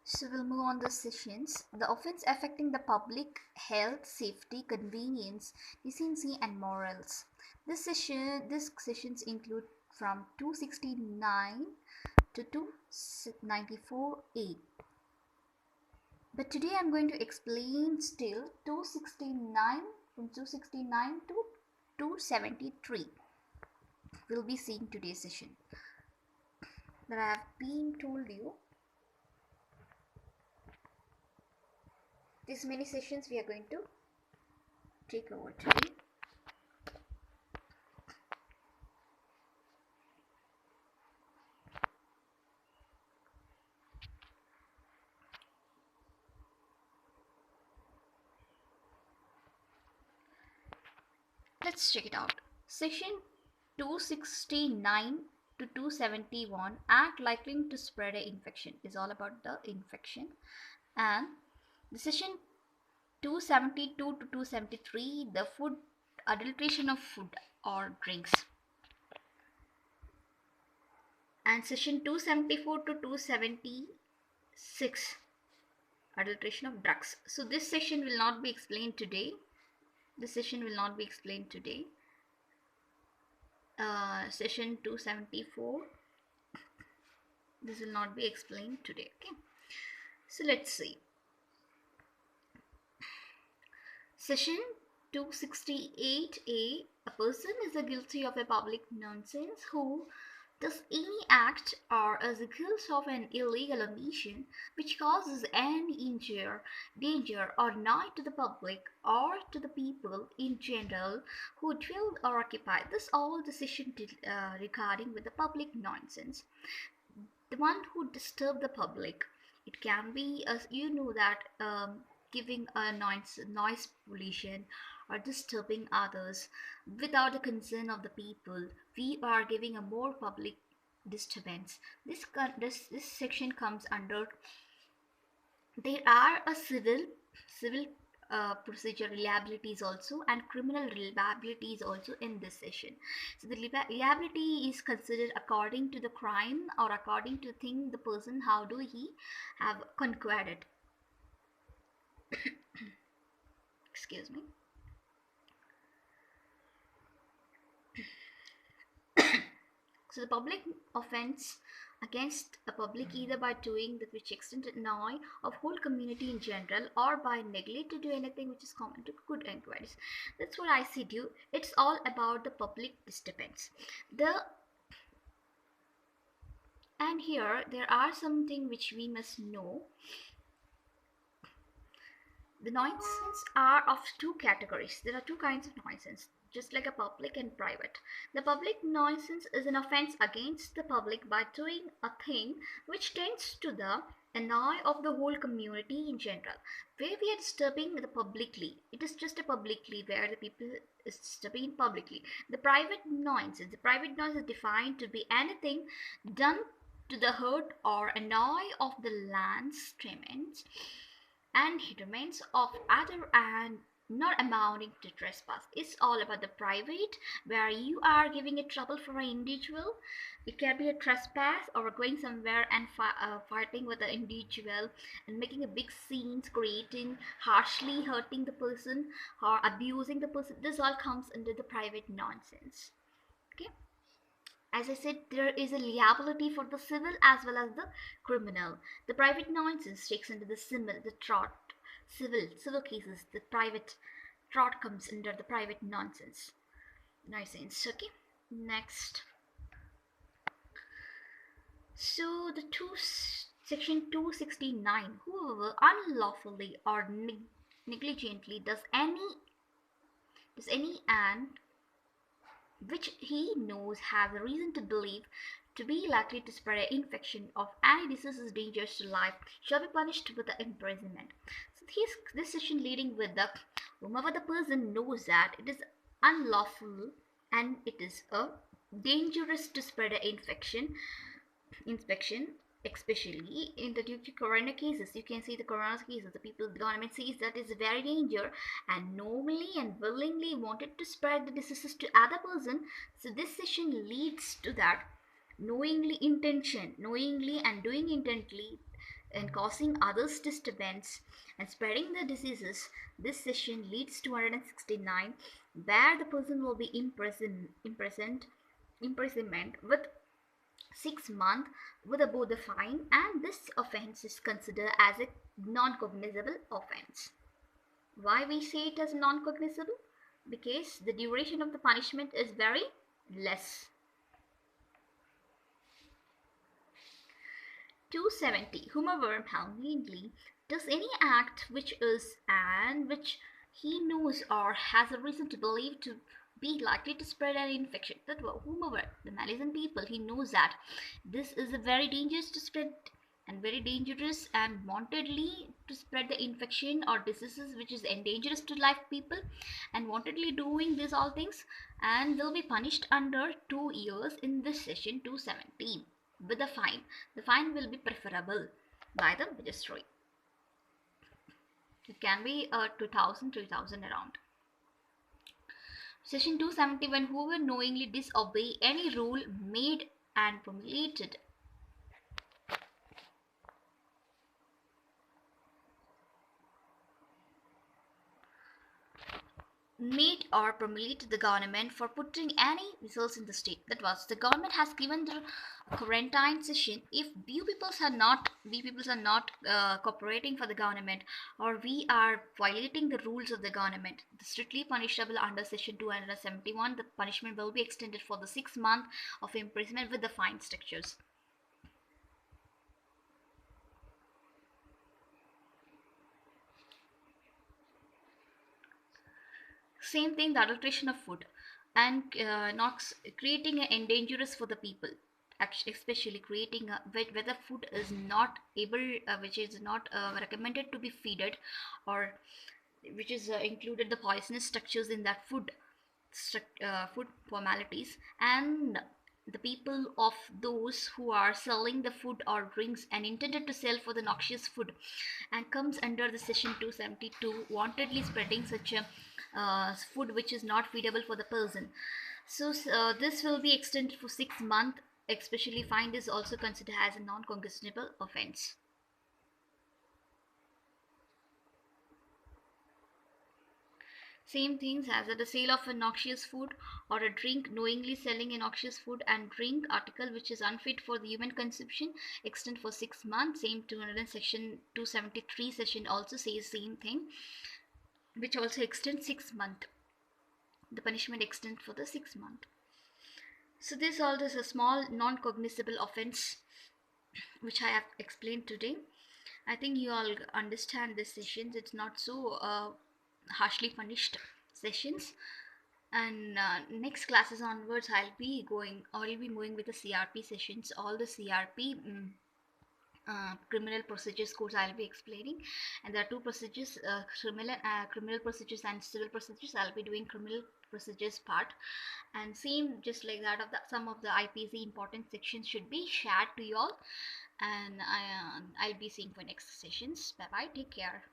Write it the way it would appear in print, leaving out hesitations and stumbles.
So we'll move on the sessions. The offense affecting the public health, safety, convenience, decency, and morals. These sessions include from 269 to 294A. But today I'm going to explain still 269 from 269 to 273. We'll be seeing today's session. But I have been told you these many sessions we are going to take over today. Let's check it out. Section 269 to 271, act likely to spread an infection, is all about the infection. And the section 272 to 273, the food adulteration of food or drinks. And section 274 to 276, adulteration of drugs. So this section will not be explained today. Session 274, this will not be explained today. Okay, so let's see. Section 268A, a person is guilty of a public nuisance who does any act or as a result of an illegal omission which causes any injury, danger, or annoy to the public or to the people in general who dwell or occupy. This all decision regarding with the public nuisance. The one who disturb the public. It can be, as you know, that giving a noise pollution or disturbing others without the consent of the people. We are giving a more public disturbance. This section comes under. There are a civil procedure liabilities also and criminal liabilities also in this session. So the liability is considered according to the crime or according to the thing the person how do he have conquered it. Excuse me. So the public offense against a public either by doing that which extend annoy of whole community in general or by neglect to do anything which is common to good inquiries. That's what I said you. It's all about the public disturbance. And here there are something which we must know. The nuisance are of two categories. There are two kinds of nuisance, just like a public and private. The public nuisance is an offense against the public by doing a thing which tends to the annoy of the whole community in general. Where we are disturbing the publicly, it is just a publicly where the people is disturbing publicly. The private nuisance is defined to be anything done to the hurt or annoy of the land's tenants and he remains of other and not amounting to trespass. It's all about the private where you are giving a trouble for an individual. It can be a trespass or going somewhere and fighting with the individual and making a big scenes, creating harshly hurting the person or abusing the person. This all comes under the private nonsense. Okay, as I said, there is a liability for the civil as well as the criminal. The private nuisance takes into the trot. Civil cases, the private trot comes under the private nuisance. Okay. Next. So the section 269, whoever unlawfully or negligently does any and which he knows has a reason to believe to be likely to spread an infection of any diseases dangerous to life shall be punished with the imprisonment. So this section leading with the whomever the person knows that it is unlawful and it is a dangerous to spread an infection, especially in the due to corona cases. You can see the corona cases, the people, the government sees that is very danger and normally and willingly wanted to spread the diseases to other person. So this session leads to that knowingly and doing intently and causing others disturbance and spreading the diseases. This session leads to 169, where the person will be imprisonment with 6 months with both the fine, and this offense is considered as a non-cognizable offense. Why we say it as non-cognizable? Because the duration of the punishment is very less. 270. Whomever knowingly does any act which is and which he knows or has a reason to believe to be likely to spread an infection. That whomever, the malicious people, he knows that this is a very dangerous to spread and very dangerous and wantedly to spread the infection or diseases which is dangerous to life people, and wantedly doing these all things, and will be punished under 2 years in this session 217 with a fine. The fine will be preferable by the magistrate. It can be 2000, 3000 around. Section 271. Whoever knowingly disobey any rule made and promulgated or promulgated the government for putting any results in the state. That was, the government has given the quarantine session if we peoples are not cooperating for the government, or we are violating the rules of the government, strictly punishable under section 271. The punishment will be extended for the 6 months of imprisonment with the fine structures. Same thing, the adulteration of food and not creating an dangerous for the people, especially creating whether food is not able which is not recommended to be feeded, or which is included the poisonous structures in that food, food formalities, and the people of those who are selling the food or drinks and intended to sell for the noxious food, and comes under the section 272, wantedly spreading such a food which is not feedable for the person. So this will be extended for 6 months. Especially fine is also considered as a non-cognizable offense. Same things as at the sale of a noxious food or a drink, knowingly selling a noxious food and drink article which is unfit for the human consumption, extend for 6 months. Same 200 section 273 session also says same thing, which also extends 6 months. The punishment extends for the 6 months. So this all is a small non-cognizable offense which I have explained today. I think you all understand this sessions. It's not so harshly punished sessions. And next classes onwards, I'll be moving with the CRP sessions. All the CRP criminal procedures codes I'll be explaining, and there are two procedures, criminal procedures and civil procedures. I'll be doing criminal procedures part, and same just like that of some of the IPC important sections should be shared to you all, and I'll be seeing for next sessions. Bye bye, take care.